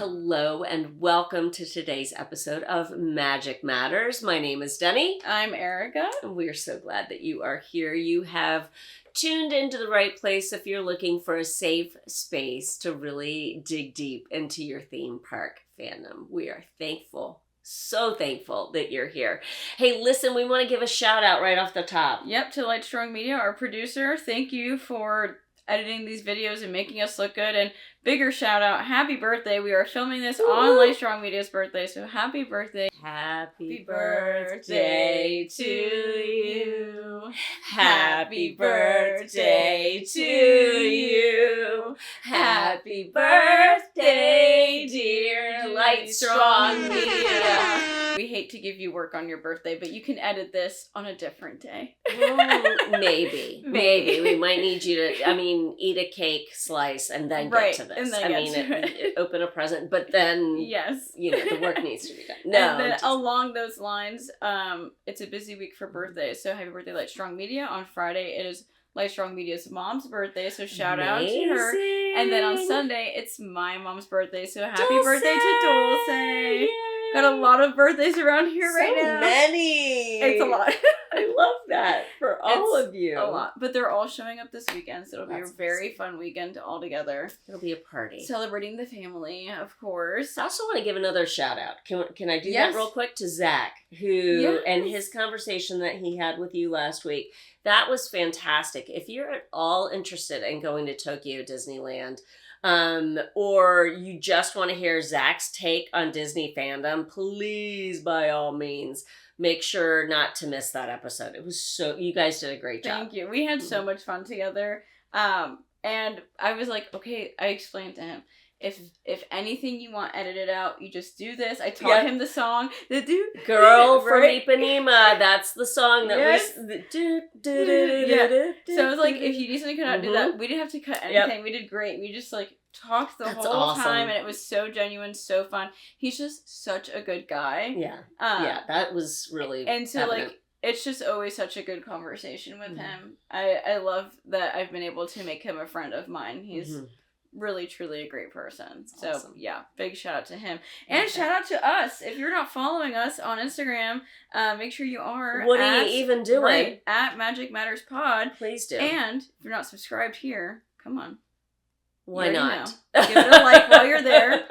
Hello and welcome to today's episode of Magic Matters. My name is Deni. I'm Erica. And we're so glad that you are here. You have tuned into the right place if you're looking for a safe space to really dig deep into your theme park fandom. We are thankful. So thankful that you're here. Hey, listen, we want to give a shout out right off the top. Yep, to Light Strong Media, our producer. Thank you for editing these videos and making us look good. And bigger shout out, happy birthday. We are filming this on Light Strong Media's birthday, so happy birthday. Happy birthday to you. Happy birthday to you. Happy birthday, dear Light Strong Media. We hate to give you work on your birthday, but you can edit this on a different day. Maybe. We might need you to, eat a cake slice and then get to this. And then open a present, but then, yes, the work needs to be done. No. And then along those lines, it's a busy week for birthdays. So happy birthday, Light Strong Media. On Friday, it is Light Strong Media's mom's birthday, so shout out to her. And then on Sunday, it's my mom's birthday, so happy birthday to Dulce. Yay. Got a lot of birthdays around here right now. So many. It's a lot. I love that for all of you. A lot. But they're all showing up this weekend, so it'll be a very fun weekend all together. It'll be a party. Celebrating the family, of course. I also want to give another shout out. Can I do that real quick? To Zach, who, and his conversation that he had with you last week. That was fantastic. If you're at all interested in going to Tokyo Disneyland, or you just want to hear Zach's take on Disney fandom, please, by all means, make sure not to miss that episode. It was you guys did a great job. Thank you. We had so much fun together. And I was like, okay, I explained to him, if anything you want edited out, you just do this. I taught him the song. Girl from Ipanema. That's the song that So I was like, if you decently could not do that, we didn't have to cut anything. We did great. We just talked the whole time, and it was so genuine, so fun. He's just such a good guy. Yeah. That was really and so evident. It's just always such a good conversation with him. I love that I've been able to make him a friend of mine. He's really, truly a great person. So, yeah, big shout out to him. And shout out to us. If you're not following us on Instagram, make sure you are. What are you even doing? At Magic Matters Pod. Please do. And if you're not subscribed here, come on. Why not? Give it a like while you're there.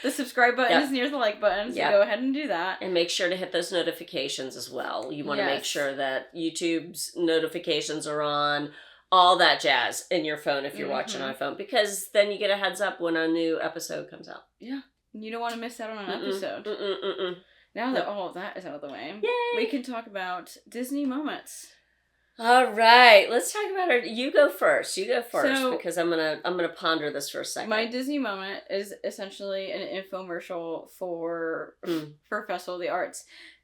The subscribe button is near the like button, so go ahead and do that. And make sure to hit those notifications as well. You want to make sure that YouTube's notifications are on, all that jazz in your phone if you're watching on a phone, because then you get a heads up when a new episode comes out. Yeah. You don't want to miss out on an episode. Now that all of that is out of the way, we can talk about Disney moments. All right, let's talk about it. You go first, because I'm gonna ponder this for a second. My Disney moment is essentially an infomercial for Festival of the Arts.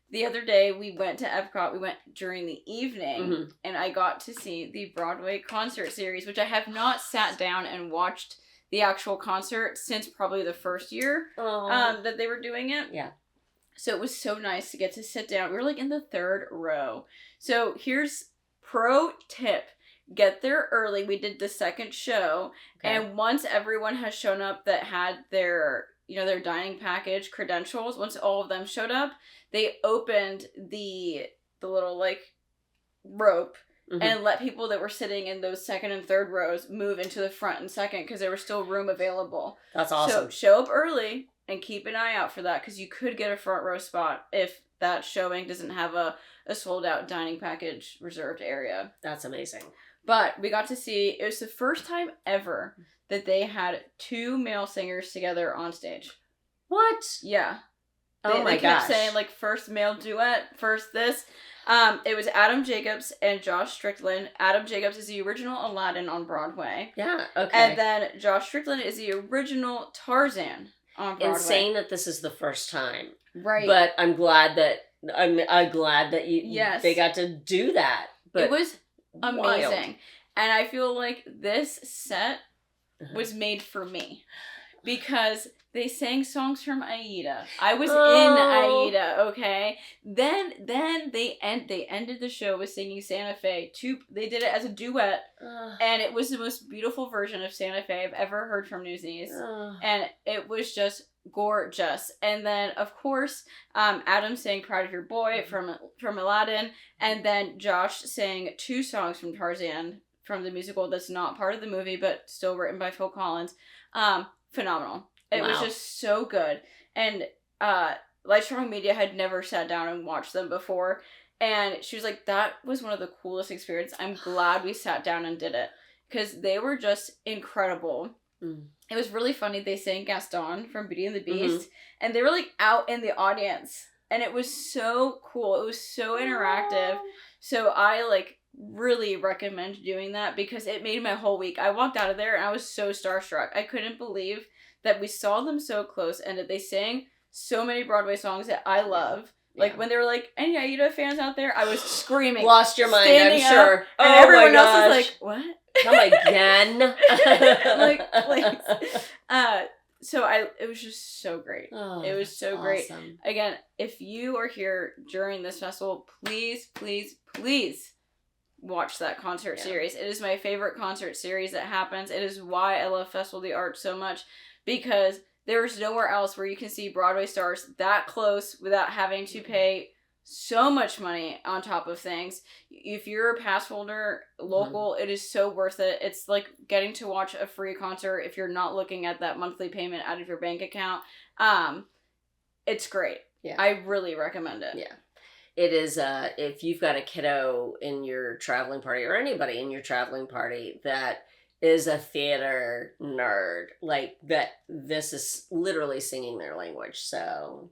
The other day, we went to EPCOT. We went during the evening, and I got to see the Broadway concert series, which I have not sat down and watched the actual concert since probably the first year that they were doing it. Yeah. So it was so nice to get to sit down. We were in the third row. So here's pro tip. Get there early. We did the second show, and once everyone has shown up that had their dining package credentials, once all of them showed up, they opened the little rope and let people that were sitting in those second and third rows move into the front and second because there was still room available. That's awesome. So show up early and keep an eye out for that, because you could get a front row spot if that showing doesn't have a sold out dining package reserved area. That's amazing. But we got to see, it was the first time ever that they had two male singers together on stage. What? Yeah. They kept saying first male duet, first this. It was Adam Jacobs and Josh Strickland. Adam Jacobs is the original Aladdin on Broadway. Yeah, okay. And then Josh Strickland is the original Tarzan on Broadway. Insane that this is the first time. Right. But I'm glad that they got to do that. But it was amazing. Wild. And I feel like this set was made for me, because they sang songs from Aida. I was in Aida, okay? Then they ended the show with singing Santa Fe. They did it as a duet, and it was the most beautiful version of Santa Fe I've ever heard from Newsies. And it was just gorgeous. And then, of course, Adam sang Proud of Your Boy from Aladdin, and then Josh sang 2 songs from Tarzan from the musical that's not part of the movie, but still written by Phil Collins. Phenomenal. It was just so good. And Light Strong Media had never sat down and watched them before, and she was like, that was one of the coolest experiences. I'm glad we sat down and did it, because they were just incredible. It was really funny. They sang Gaston from Beauty and the Beast, and they were like out in the audience, and it was so cool. It was so interactive. So I like really recommend doing that, because it made my whole week. I walked out of there and I was so starstruck. I couldn't believe that we saw them so close, and that they sang so many Broadway songs that I love. Like, when they were like, any Aida fans out there, I was screaming. Lost your mind, I'm sure. And everyone else was like, what? Come again? Like, so it was just so great. Oh, it was so awesome. great. Again, if you are here during this festival, please, please, please watch that concert series. It is my favorite concert series that happens. It is why I love Festival of the Arts so much, because there's nowhere else where you can see Broadway stars that close without having to pay so much money on top of things. If you're a pass holder local, it is so worth it. It's like getting to watch a free concert if you're not looking at that monthly payment out of your bank account. It's great. Yeah. I really recommend it. Yeah. It is, if you've got a kiddo in your traveling party, or anybody in your traveling party that is a theater nerd, like that, this is literally singing their language. So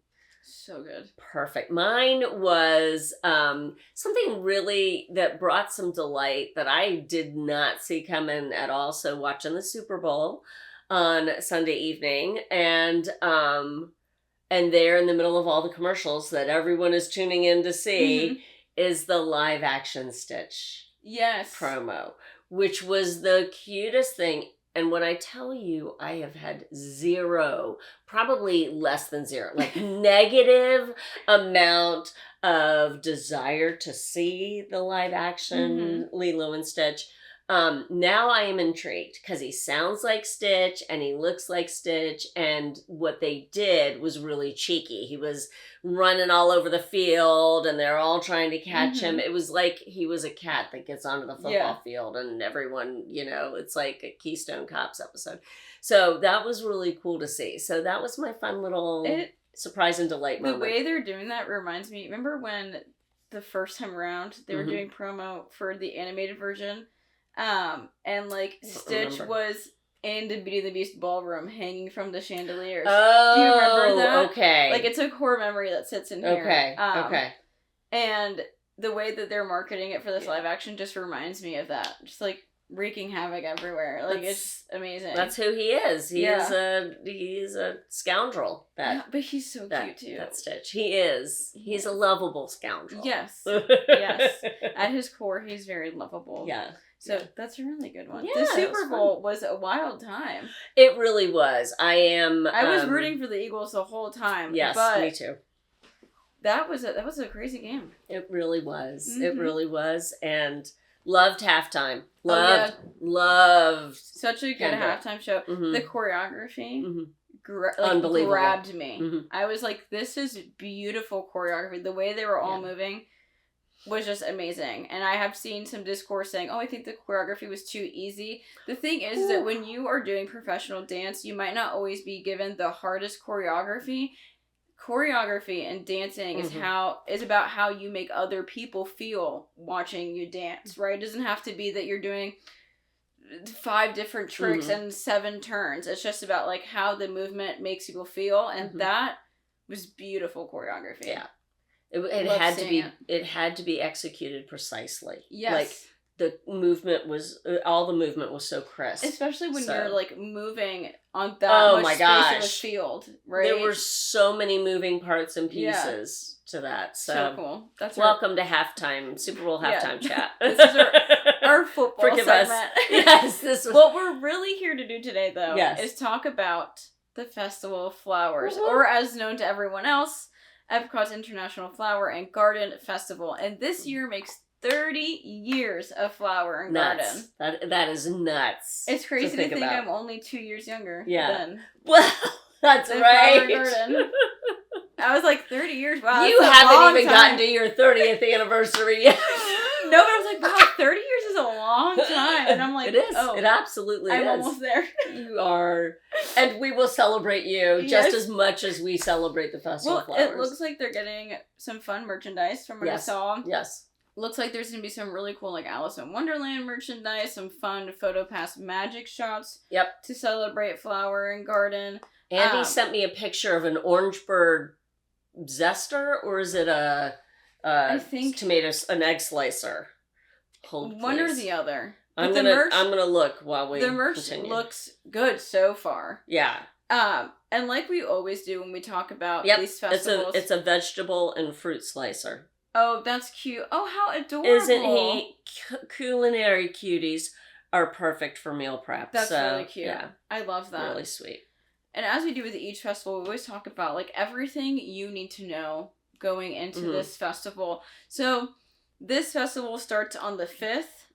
good. Perfect. Mine was something really that brought some delight that I did not see coming at all. So watching the Super Bowl on Sunday evening, and there in the middle of all the commercials that everyone is tuning in to see is the live action Stitch promo, which was the cutest thing. And when I tell you, I have had zero, probably less than zero, like negative amount of desire to see the live action Lilo and Stitch. Now I am intrigued, because he sounds like Stitch and he looks like Stitch, and what they did was really cheeky. He was running all over the field and they're all trying to catch him. It was like he was a cat that gets onto the football field, and everyone, it's like a Keystone Cops episode. So that was really cool to see. So that was my fun little surprise and delight moment. The way they're doing that reminds me, remember when the first time around they were doing promo for the animated version? And like Stitch was in the Beauty and the Beast ballroom hanging from the chandeliers. Oh, do you remember that? Okay. Like, it's a core memory that sits in here. Okay. Okay. And the way that they're marketing it for this live action just reminds me of that. Just like wreaking havoc everywhere. Like, it's amazing. That's who he is. He's a scoundrel. But he's so cute too. That Stitch. He is. He's a lovable scoundrel. Yes. Yes. At his core, he's very lovable. Yeah. So that's a really good one. Yeah, the Super Bowl was a wild time. It really was. I was rooting for the Eagles the whole time. Yes, but me too. That was a crazy game. It really was. It really was. And loved halftime. Loved. Such a good halftime show. The choreography unbelievable. Grabbed me. I was like, this is beautiful choreography. The way they were all moving was just amazing. And I have seen some discourse saying, I think the choreography was too easy. The thing is that when you are doing professional dance, you might not always be given the hardest choreography. Choreography and dancing is about how you make other people feel watching you dance, right? It doesn't have to be that you're doing 5 different tricks and 7 turns. It's just about like how the movement makes people feel, and that was beautiful choreography. Yeah. It had to be executed precisely. Yes. Like all the movement was so crisp. Especially when you're like moving on that much space of a field, right? There were so many moving parts and pieces to that. So cool. That's welcome to halftime, Super Bowl halftime chat. This is our football Forgive segment. Us. Yes, this was... What we're really here to do today, though, is talk about the Festival of Flowers, or as known to everyone else, EPCOT's International Flower and Garden Festival. And this year makes 30 years of Flower and Garden. That is nuts. It's crazy to think I'm only 2 years younger than. Well, That's the right. Flower Garden. I was like, 30 years? Wow, you haven't even gotten to your 30th anniversary yet. No, but I was like, wow, 30 years is a long time. And I'm like, it is. Oh, it absolutely I'm is. almost there. You are. And we will celebrate you just as much as we celebrate the Festival of Flowers. It looks like they're getting some fun merchandise from what I saw. Yes. Looks like there's going to be some really cool, like, Alice in Wonderland merchandise, some fun PhotoPass magic shots. Yep. To celebrate Flower and Garden. Andy sent me a picture of an orange bird zester, or is it I think tomatoes, an egg slicer? Hold, one or the other. I'm gonna look while we the merch continue. Looks good so far. Yeah. And like we always do when we talk about these festivals, it's a vegetable and fruit slicer. Oh, that's cute. Oh, how adorable! Isn't he? Culinary cuties are perfect for meal prep. That's really cute. Yeah, I love that. Really sweet. And as we do with each festival, we always talk about like everything you need to know going into this festival. So this festival starts on the 5th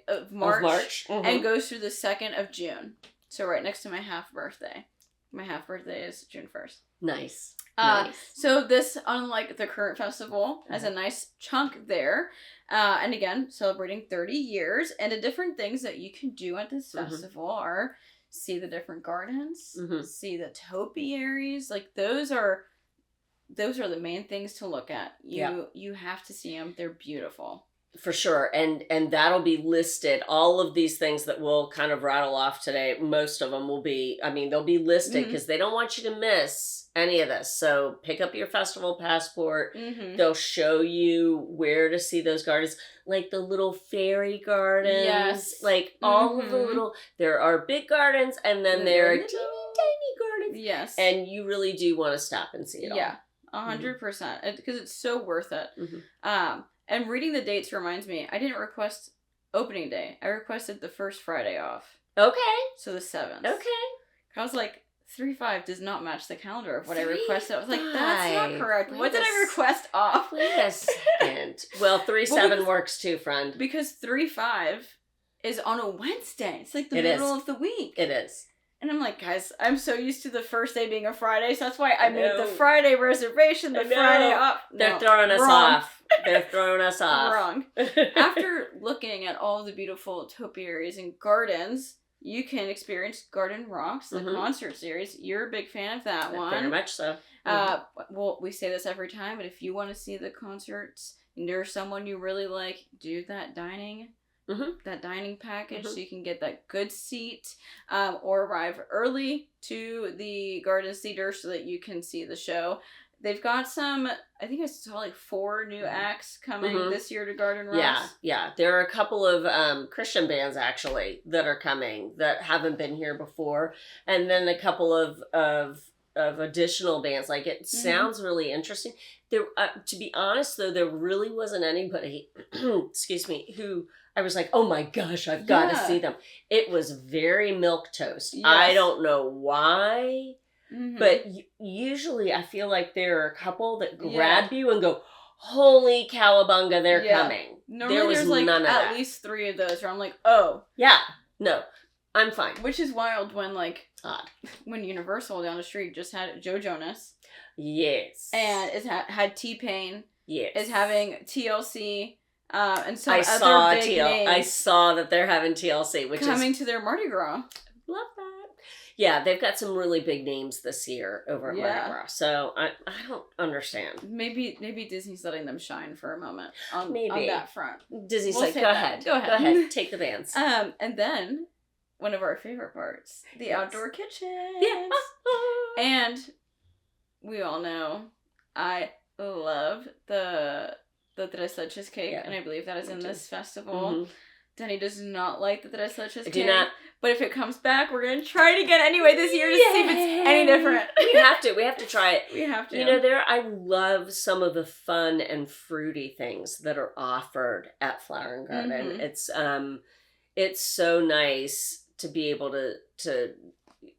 of March, and goes through the 2nd of June. So right next to my half birthday. My half birthday is June 1st. Nice. So this, unlike the current festival, has a nice chunk there. And again, celebrating 30 years. And the different things that you can do at this festival are see the different gardens, see the topiaries. Like those are the main things to look at. You have to see them. They're beautiful. For sure. And that'll be listed. All of these things that we'll kind of rattle off today, most of them will be, they'll be listed because they don't want you to miss any of this. So pick up your festival passport. They'll show you where to see those gardens, like the little fairy gardens. Yes. Like all of the little, there are big gardens and then there are teeny tiny gardens. Yes. And you really do want to stop and see it all. Yeah, 100%. Because it's so worth it. And reading the dates reminds me, I didn't request opening day. I requested the first Friday off. Okay. So the 7th. Okay. I was like, 3-5 does not match the calendar of what I requested. I was like, that's not correct. What did I request off? Wait a second. Well, 3-7 works too, friend. Because 3-5 is on a Wednesday. It's like the middle of the week. It is. And I'm like, guys, I'm so used to the first day being a Friday, so that's why I made the Friday reservation, the Friday off. They're throwing us off. They're throwing us off. Wrong. After looking at all the beautiful topiaries and gardens, you can experience Garden Rocks, the concert series. You're a big fan of that one. Very much so. Well, we say this every time, but if you want to see the concerts and there's someone you really like, do that dining. That dining package so you can get that good seat or arrive early to the Garden Theater so that you can see the show. They've got some, I think I saw like 4 new acts coming this year to Garden Rocks. Yeah. There are a couple of Christian bands actually that are coming that haven't been here before. And then a couple of additional bands. Like it sounds really interesting. There, to be honest though, there really wasn't anybody, excuse me, who I was like, oh my gosh, I've got to see them. It was very milquetoast. Yes. I don't know why, but usually I feel like there are a couple that grab you and go, holy cowabunga, they're coming. Normally there was there's like at least 3 of those where I'm like, oh. Yeah, no, I'm fine. Which is wild when when Universal down the street just had Joe Jonas. Yes. And it had T-Pain. Yes. Is having TLC. And some other big names. I saw that they're having TLC, which coming to their Mardi Gras. Love that. Yeah, they've got some really big names this year over at Mardi Gras. So I don't understand. Maybe Disney's letting them shine for a moment on that front. Disney's like, go ahead. Go ahead. Take the bands. And then one of our favorite parts, the outdoor kitchens. Yeah. And we all know I love the Tres Leches cake, and I believe that is in this festival. Deni does not like the Tres Leches cake. Do not. But if it comes back, we're going to try it again anyway this year to see if it's any different. We have to. We have to try it. We have to. You know, I love some of the fun and fruity things that are offered at Flower and Garden. It's so nice to be able to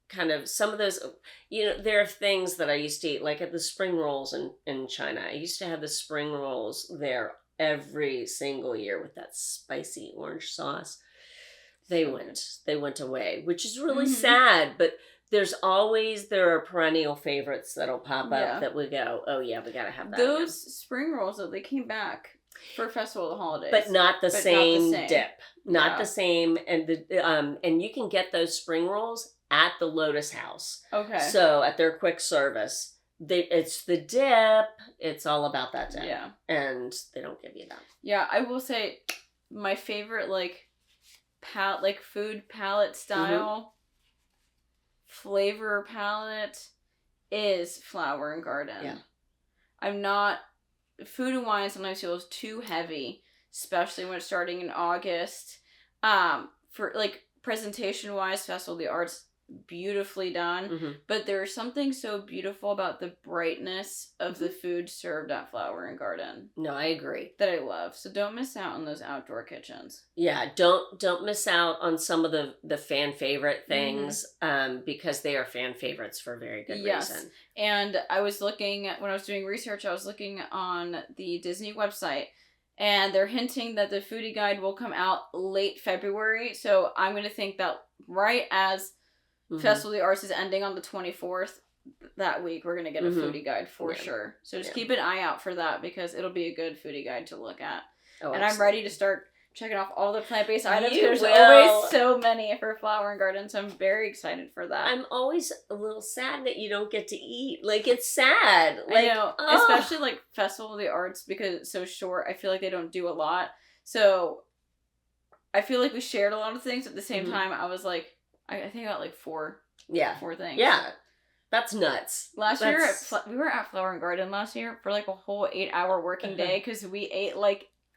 kind of some of those, there are things that I used to eat, like at the spring rolls in China. I used to have the spring rolls there every single year with that spicy orange sauce. They went away, which is really sad, but There are perennial favorites that'll pop up that we go, oh yeah, we gotta have that. Those spring rolls, though, they came back for Festival of the Holidays. But not the same dip. Not the same. And and you can get those spring rolls at the Lotus House. Okay. So at their quick service. It's the dip. It's all about that dip. Yeah. And they don't give you that. Yeah, I will say my favorite food palette style flavor palette is Flower and Garden. Yeah. I'm not Food and Wine sometimes feels too heavy, especially when it's starting in August. For presentation wise, Festival of the Arts, beautifully done, but there's something so beautiful about the brightness of the food served at Flower and Garden. No, I agree. That I love. So don't miss out on those outdoor kitchens. Yeah, don't miss out on some of the fan favorite things, because they are fan favorites for a very good reason. And I was looking, when I was doing research, I was looking on the Disney website, and they're hinting that the foodie guide will come out late February. So I'm going to think that right as Festival of the Arts is ending on the 24th that week, we're going to get a foodie guide for sure. So just keep an eye out for that, because it'll be a good foodie guide to look at. Oh, and I'm ready to start checking off all the plant-based items. There's always so many for Flower and Garden, so I'm very excited for that. I'm always a little sad that you don't get to eat. It's sad. I know, especially Festival of the Arts, because it's so short. I feel like they don't do a lot. So I feel like we shared a lot of things. At the same time, I was like, I think I got 4 things. Yeah. That's nuts. Last year, we were at Flower and Garden last year for a whole 8-hour working day, because we ate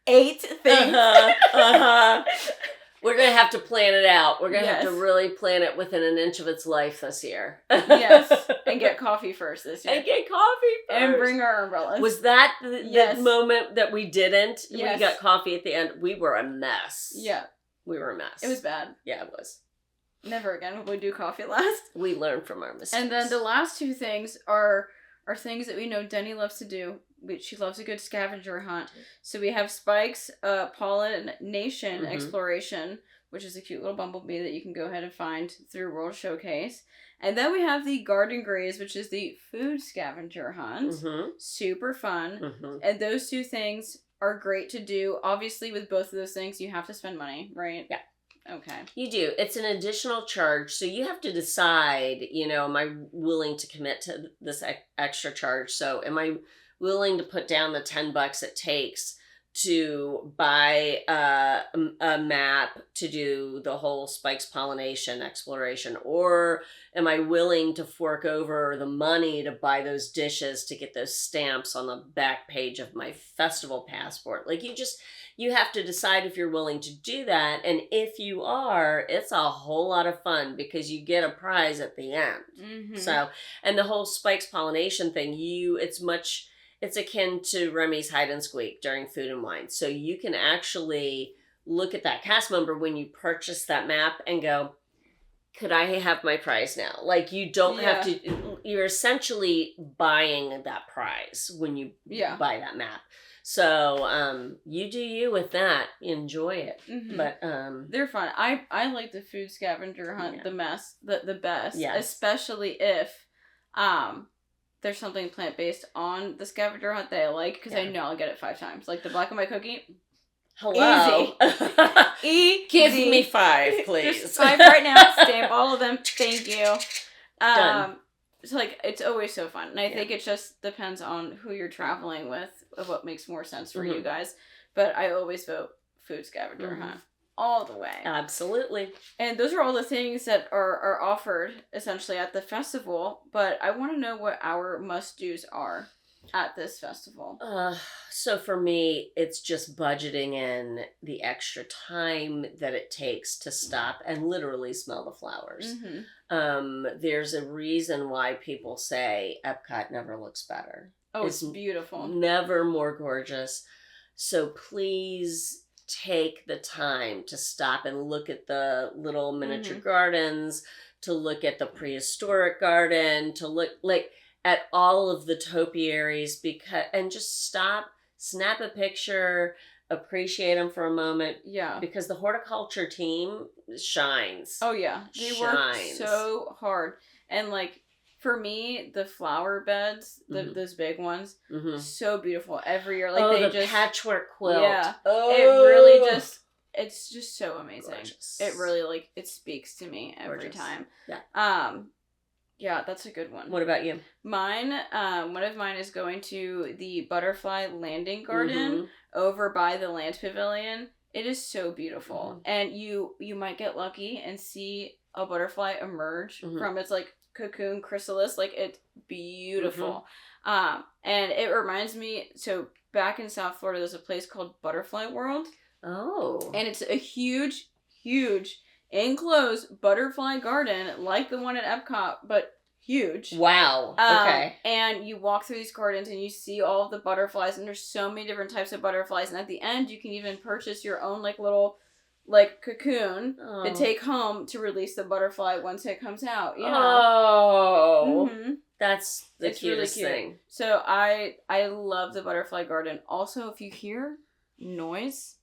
8 things. We're going to have to plan it out. We're going to have to really plan it within an inch of its life this year. Yes. And get coffee first this year. And get coffee first. And bring our umbrellas. Was that the moment that we didn't? Yes. We got coffee at the end. We were a mess. Yeah. We were a mess. It was bad. Yeah, it was. Never again will we do coffee last. We learn from our mistakes. And then the last 2 things are things that we know Deni loves to do. She loves a good scavenger hunt. So we have Spike's pollination exploration, which is a cute little bumblebee that you can go ahead and find through World Showcase. And then we have the Garden Graze, which is the food scavenger hunt. Super fun. And those 2 things are great to do. Obviously, with both of those things, you have to spend money, right? Yeah. Okay. You do. It's an additional charge, so you have to decide, am I willing to commit to this extra charge? So am I willing to put down the $10 it takes to buy a map to do the whole Spike's pollination exploration? Or am I willing to fork over the money to buy those dishes to get those stamps on the back page of my festival passport? You have to decide if you're willing to do that. And if you are, it's a whole lot of fun, because you get a prize at the end. So, and the whole Spike's pollination thing, it's akin to Remy's hide and squeak during Food and Wine. So you can actually look at that cast member when you purchase that map and go, could I have my prize now? You don't have to, you're essentially buying that prize when you buy that map. So, you do you with that. Enjoy it. But, they're fun. I like the food scavenger hunt the best. Yes. Especially if, there's something plant-based on the scavenger hunt that I like, because I know I'll get it 5 times. Like the black and white cookie. Hello. Easy. Give me 5, please. Just 5 right now. Stamp all of them. Thank you. Done. It's it's always so fun. And I think it just depends on who you're traveling with, of what makes more sense for you guys. But I always vote food scavenger hunt. All the way. Absolutely. And those are all the things that are offered, essentially, at the festival. But I want to know what our must-dos are at this festival. So for me, it's just budgeting in the extra time that it takes to stop and literally smell the flowers. There's a reason why people say EPCOT never looks better. Oh, it's beautiful. Never more gorgeous. So please take the time to stop and look at the little miniature gardens, to look at the prehistoric garden, to look at all of the topiaries, and just stop, snap a picture, appreciate them for a moment. Yeah. Because the horticulture team shines. Oh yeah. They work so hard. And like, for me, the flower beds, those big ones, so beautiful every year. Like the patchwork quilt. Yeah. Oh, it really it's just so amazing. Gorgeous. It really it speaks to me every time. Yeah. Yeah, that's a good one. What about you? Mine, one of mine is going to the Butterfly Landing Garden over by the Land Pavilion. It is so beautiful. And you might get lucky and see a butterfly emerge from its like cocoon chrysalis. Like, it's beautiful. And it reminds me, so back in South Florida, there's a place called Butterfly World. Oh. And it's a huge, huge enclosed butterfly garden like the one at EPCOT, but huge. Wow. Okay. And you walk through these gardens and you see all of the butterflies, and there's so many different types of butterflies. And at the end, you can even purchase your own like little cocoon to take home to release the butterfly once it comes out. Yeah. Oh. That's the cutest really thing. So I love the butterfly garden. Also, if you hear noise,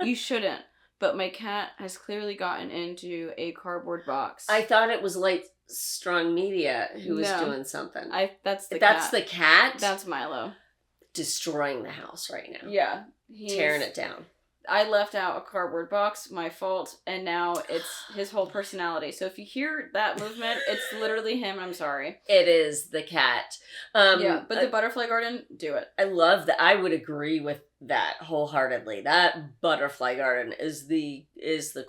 you shouldn't. But my cat has clearly gotten into a cardboard box. I thought it was Light Strong Media who was doing something. That's the cat. That's Milo. Destroying the house right now. Yeah. Tearing it down. I left out a cardboard box, my fault, and now it's his whole personality. So if you hear that movement, it's literally him. I'm sorry. It is the cat. Yeah, but the butterfly garden, do it. I love that. I would agree with that wholeheartedly. That butterfly garden is the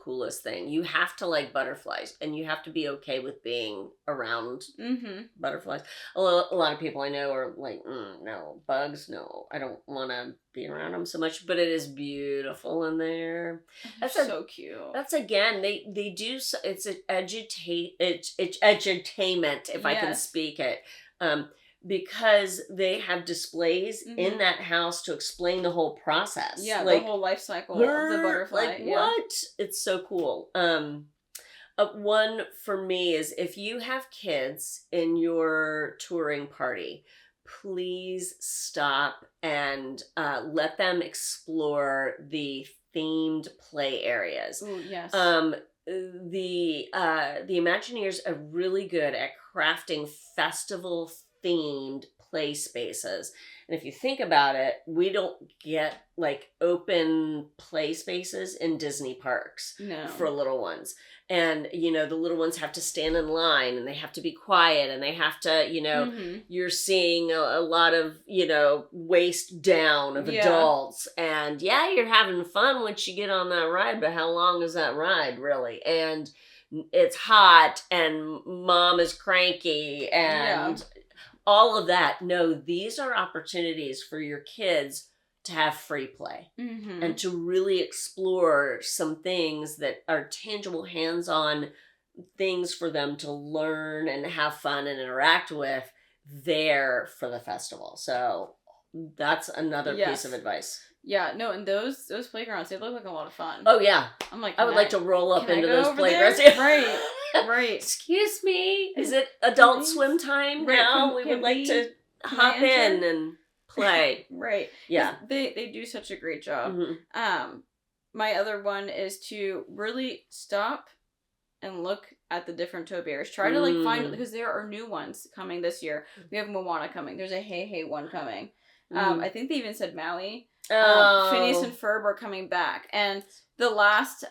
coolest thing. You have to like butterflies, and you have to be okay with being around butterflies. A lot of people I know are like, no, bugs, no, I don't want to be around them so much, but it is beautiful in there. That's so cute. That's again, they do, it's an edutainment, if I can speak it. Because they have displays in that house to explain the whole process. Yeah, the whole life cycle of the butterfly. Like, what? It's so cool. One for me is, if you have kids in your touring party, please stop and let them explore the themed play areas. Ooh, yes. The Imagineers are really good at crafting festival themed play spaces. And if you think about it, we don't get like open play spaces in Disney parks for little ones. And, the little ones have to stand in line, and they have to be quiet, and they have to, you're seeing a lot of, waist down of adults. And you're having fun once you get on that ride, but how long is that ride really? And it's hot, and mom is cranky, and all of that. No, these are opportunities for your kids to have free play and to really explore some things that are tangible, hands-on things for them to learn and have fun and interact with there for the festival. So that's another piece of advice. Yeah, no, and those playgrounds, they look like a lot of fun. Oh, yeah. I'm like, I would like to roll up into those playgrounds. Right. Excuse me. Is it adult swim time now? We would like to hop in and play. Right. Yeah. They do such a great job. My other one is to really stop and look at the different topiaries. Try to find, because there are new ones coming this year. We have Moana coming. There's a Hey Hey one coming. I think they even said Maui. Phineas and Ferb are coming back. And the last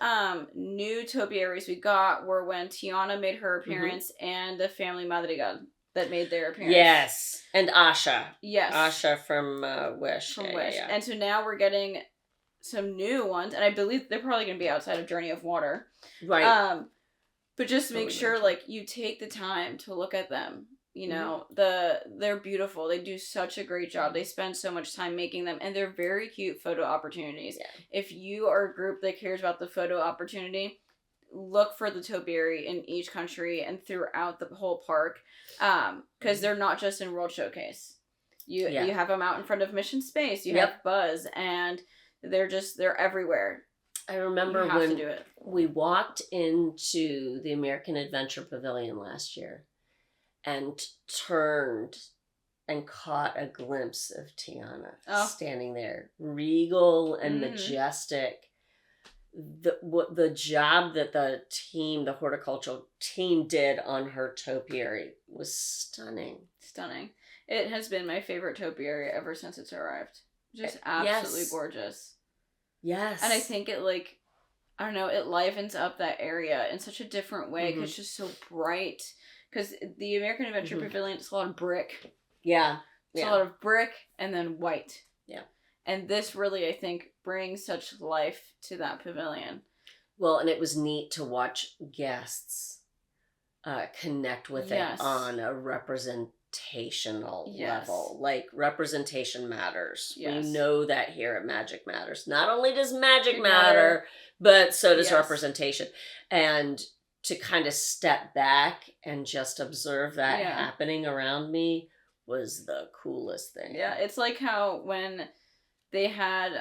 new topiaries we got were when Tiana made her appearance and the Family Madrigal that made their appearance. Yes. And Asha. Yes. Asha from Wish. From Wish. Yeah. And so now we're getting some new ones, and I believe they're probably going to be outside of Journey of Water. Right. But just make sure, you take the time to look at them. They're beautiful. They do such a great job. They spend so much time making them, and they're very cute photo opportunities. Yeah. If you are a group that cares about the photo opportunity, look for the topiary in each country and throughout the whole park, because they're not just in World Showcase. You have them out in front of Mission Space. You have Buzz, and they're everywhere. I remember when we walked into the American Adventure Pavilion last year and turned and caught a glimpse of Tiana standing there, regal and majestic. the job that the horticultural team did on her topiary was stunning. Stunning. It has been my favorite topiary ever since it's arrived. Just absolutely gorgeous. Yes. And I think it I don't know, it livens up that area in such a different way because it's just so bright. Because the American Adventure Pavilion, it's a lot of brick. Yeah. It's a lot of brick and then white. Yeah. And this really, I think, brings such life to that pavilion. Well, and it was neat to watch guests connect with it on a representational level. Like, representation matters. We know that here at Magic Matters. Not only does magic matter, but so does representation. And to kind of step back and just observe that happening around me was the coolest thing. Yeah, it's like how when they had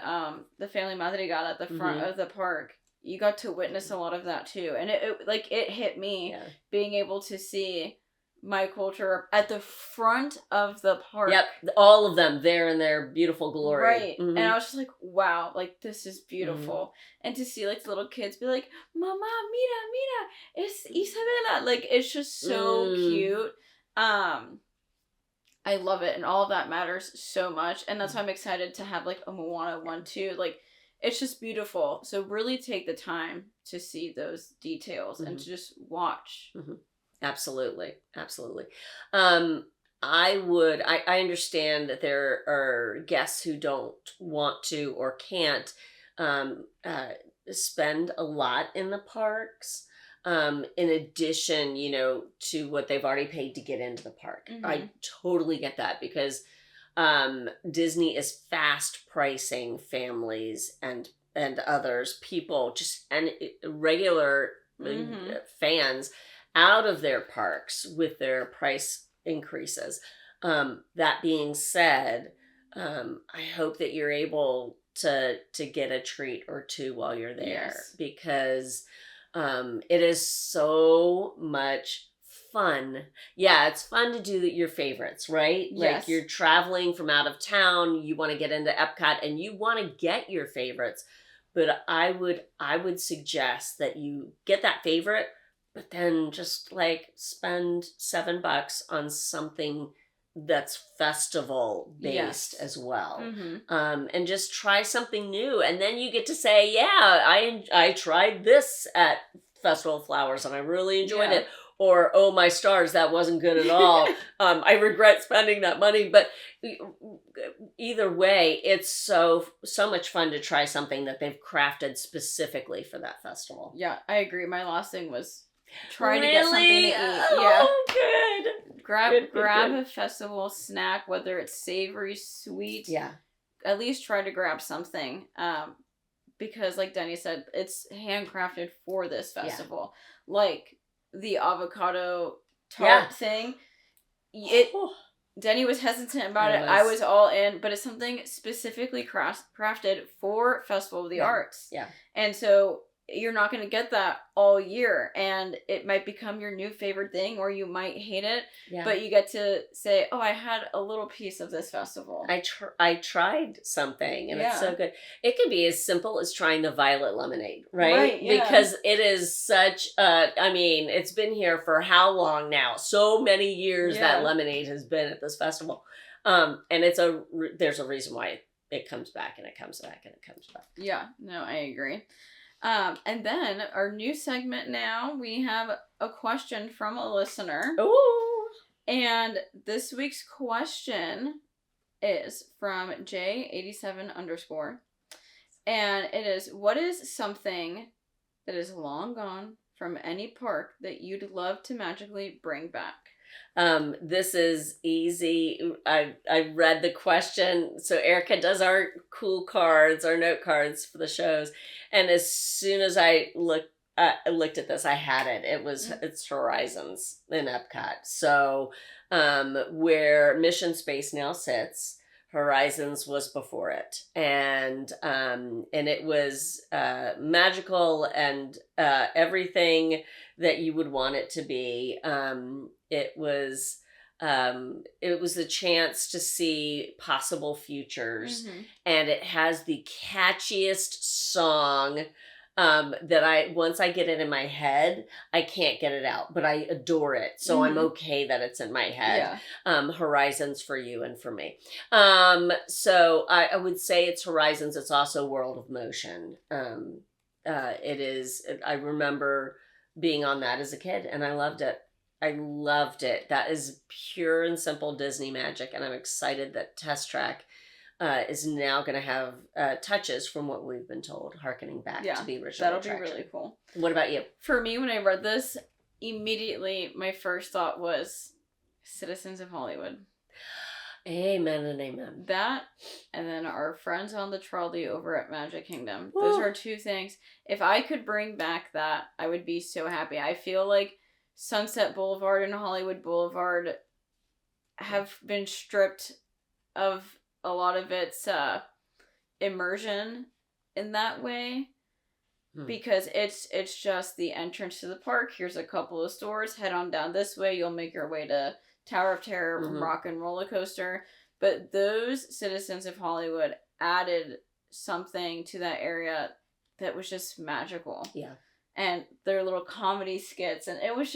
the Family Madrigal at the front of the park, you got to witness a lot of that too. And it hit me being able to see my culture at the front of the park. Yep, all of them there in their beautiful glory. Right. And I was just like, wow, like, this is beautiful. And to see, like, the little kids be like, Mama, mira, es Isabela. Like, it's just so cute. I love it, and all of that matters so much, and that's why I'm excited to have, like, a Moana 1 too. Like, it's just beautiful. So really take the time to see those details and to just watch. Absolutely. I understand that there are guests who don't want to or can't spend a lot in the parks. In addition, to what they've already paid to get into the park. I totally get that because Disney is fast pricing families and others, people, just and regular fans out of their parks with their price increases. That being said, I hope that you're able to get a treat or two while you're there because it is so much fun. Yeah, it's fun to do your favorites, right? Yes. Like, you're traveling from out of town, you want to get into EPCOT and you want to get your favorites. But I would suggest that you get that favorite, but then just like spend $7 on something that's festival based as well. And just try something new, and then you get to say, I tried this at Festival of Flowers and I really enjoyed it, or oh my stars, that wasn't good at all. I regret spending that money. But either way, it's so much fun to try something that they've crafted specifically for that festival. Yeah, I agree. My last thing was trying to get something to eat. Good. Grab a festival snack, whether it's savory, sweet. Yeah. At least try to grab something. Because like Deni said, it's handcrafted for this festival. Like the avocado tart thing. Deni was hesitant about it. I was all in, but it's something specifically crafted for Festival of the Arts. Yeah. And so you're not going to get that all year, and it might become your new favorite thing, or you might hate it, but you get to say, oh, I had a little piece of this festival. I tried something, and it's so good. It can be as simple as trying the violet lemonade, right? Because it is such it's been here for how long now? So many years that lemonade has been at this festival. And there's a reason why it comes back, and it comes back, and it comes back. Yeah, no, I agree. And then our new segment now, we have a question from a listener. Ooh. And this week's question is from J87_. And it is, what is something that is long gone from any park that you'd love to magically bring back? This is easy. I read the question. So Erica does our cool cards, our note cards for the shows. And as soon as I looked at this, I had it. It's Horizons in EPCOT. So, where Mission Space now sits, Horizons was before it. And it was, magical and, everything that you would want it to be. It was the chance to see possible futures, and it has the catchiest song that once I get it in my head, I can't get it out, but I adore it. So I'm okay that it's in my head. Yeah. Horizons for you and for me. So I would say it's Horizons. It's also World of Motion. It is, I remember being on that as a kid and I loved it. That is pure and simple Disney magic. And I'm excited that Test Track is now going to have touches from what we've been told, harkening back to the original that'll attraction. Be really cool. What about you? For me, when I read this, immediately my first thought was Citizens of Hollywood. Amen and amen. That, and then our friends on the trolley over at Magic Kingdom. Woo. Those are two things. If I could bring back that, I would be so happy. I feel like Sunset Boulevard and Hollywood Boulevard have been stripped of a lot of its immersion in that way, because it's just the entrance to the park. Here's a couple of stores. Head on down this way. You'll make your way to Tower of Terror, Rock and Roller Coaster. But those Citizens of Hollywood added something to that area that was just magical. Yeah. And their little comedy skits, and it was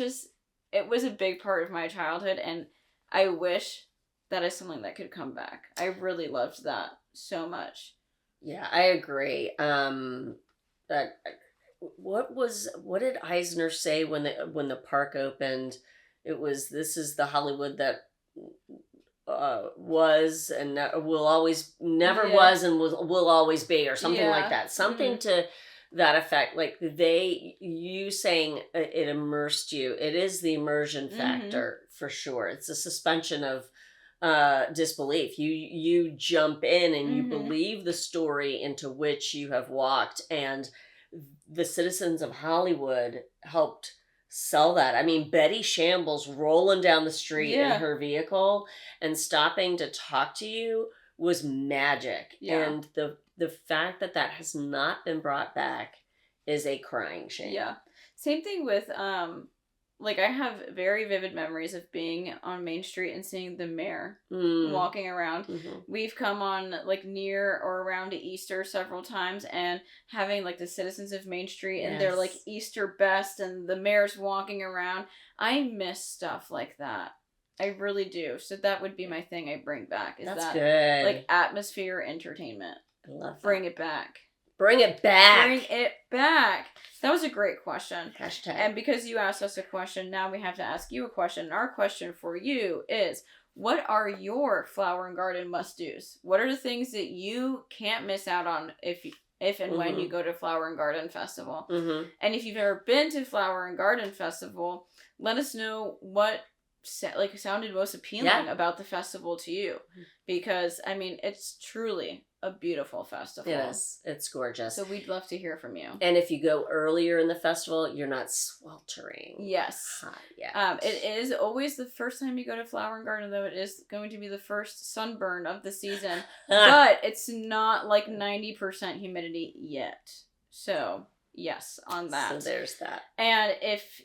a big part of my childhood, and I wish that is something that could come back. I really loved that so much. Yeah, I agree. What did Eisner say when the park opened? It was, this is the Hollywood that was and will always, never was and will always be, or something like that. Something to that effect. Like you saying it immersed you. It is the immersion factor for sure. It's a suspension of disbelief. You jump in and you believe the story into which you have walked, and the Citizens of Hollywood helped sell that. I mean, Betty Shambles rolling down the street in her vehicle and stopping to talk to you was magic. And the fact that has not been brought back is a crying shame. Yeah. Same thing with like, I have very vivid memories of being on Main Street and seeing the mayor walking around. We've come on, like, near or around Easter several times, and having, like, the citizens of Main Street and their, like, Easter best, and the mayor's walking around. I miss stuff like that. I really do. So that would be my thing I bring back. That's good. Like, atmosphere entertainment. I love that. Bring it back. Bring it back. Bring it back. That was a great question. Hashtag. And because you asked us a question, now we have to ask you a question. And our question for you is, what are your flower and garden must-dos? What are the things that you can't miss out on if and when you go to Flower and Garden Festival? And if you've ever been to Flower and Garden Festival, let us know what sounded most appealing about the festival to you. Because, I mean, it's truly a beautiful festival. Yes, it's gorgeous. So we'd love to hear from you. And if you go earlier in the festival, you're not sweltering. Yes. It is always the first time you go to Flower and Garden, though. It is going to be the first sunburn of the season. But it's not like 90% humidity yet. So, yes, on that. So there's that. And if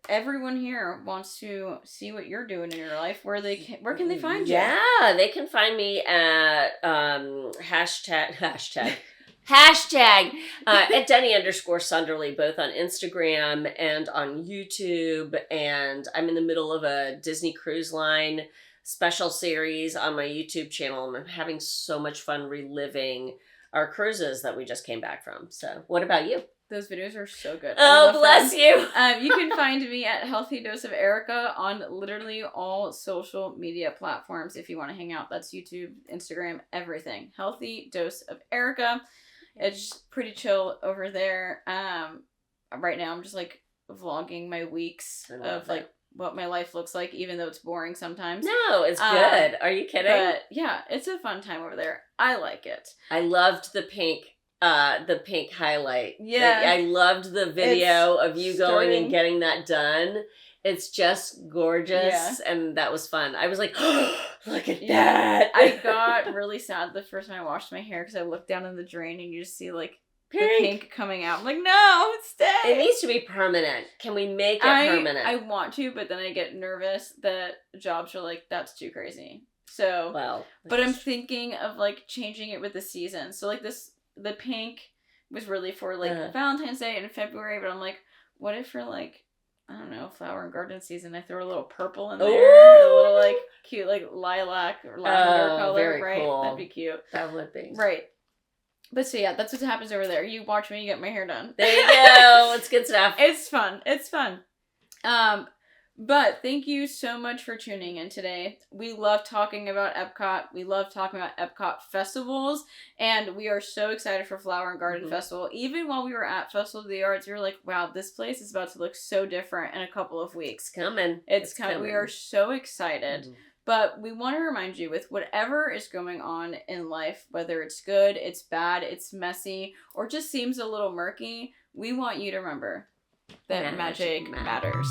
everyone here wants to see what you're doing in your life, where can they find you? Yeah, they can find me at hashtag at Deni_Sunderly, both on Instagram and on YouTube. And I'm in the middle of a Disney Cruise Line special series on my YouTube channel, and I'm having so much fun reliving our cruises that we just came back from. So what about you? Those videos are so good. Oh, bless you. You can find me at Healthy Dose of Erica on literally all social media platforms if you want to hang out. That's YouTube, Instagram, everything. Healthy Dose of Erica. It's pretty chill over there. Right now I'm just like vlogging my weeks of like what my life looks like, even though it's boring sometimes. No, it's good. Are you kidding? But yeah, it's a fun time over there. I like it. I loved the pink highlight. Yeah. I loved the video of you going and getting that done. It's just gorgeous. And that was fun. I was like, oh, look at that. I got really sad the first time I washed my hair because I looked down in the drain and you just see like the pink coming out. I'm like, no, stay. It needs to be permanent. Can we make it permanent? I want to, but then I get nervous that jobs are like, that's too crazy. So, but I'm thinking of like changing it with the season. So like the pink was really for, like, Valentine's Day in February, but I'm like, what if for, like, I don't know, flower and garden season, I throw a little purple in there, a little, like, cute, like, lilac or lavender color, very right? Cool. That'd be cute. That would be. Right. But so, yeah, that's what happens over there. You watch me get my hair done. There you go. It's good stuff. It's fun. It's fun. But thank you so much for tuning in today. We love talking about EPCOT. We love talking about EPCOT festivals. And we are so excited for Flower and Garden Festival. Even while we were at Festival of the Arts, we were like, wow, this place is about to look so different in a couple of weeks. It's coming. It's coming. We are so excited. But we want to remind you, with whatever is going on in life, whether it's good, it's bad, it's messy, or just seems a little murky, we want you to remember that magic matters.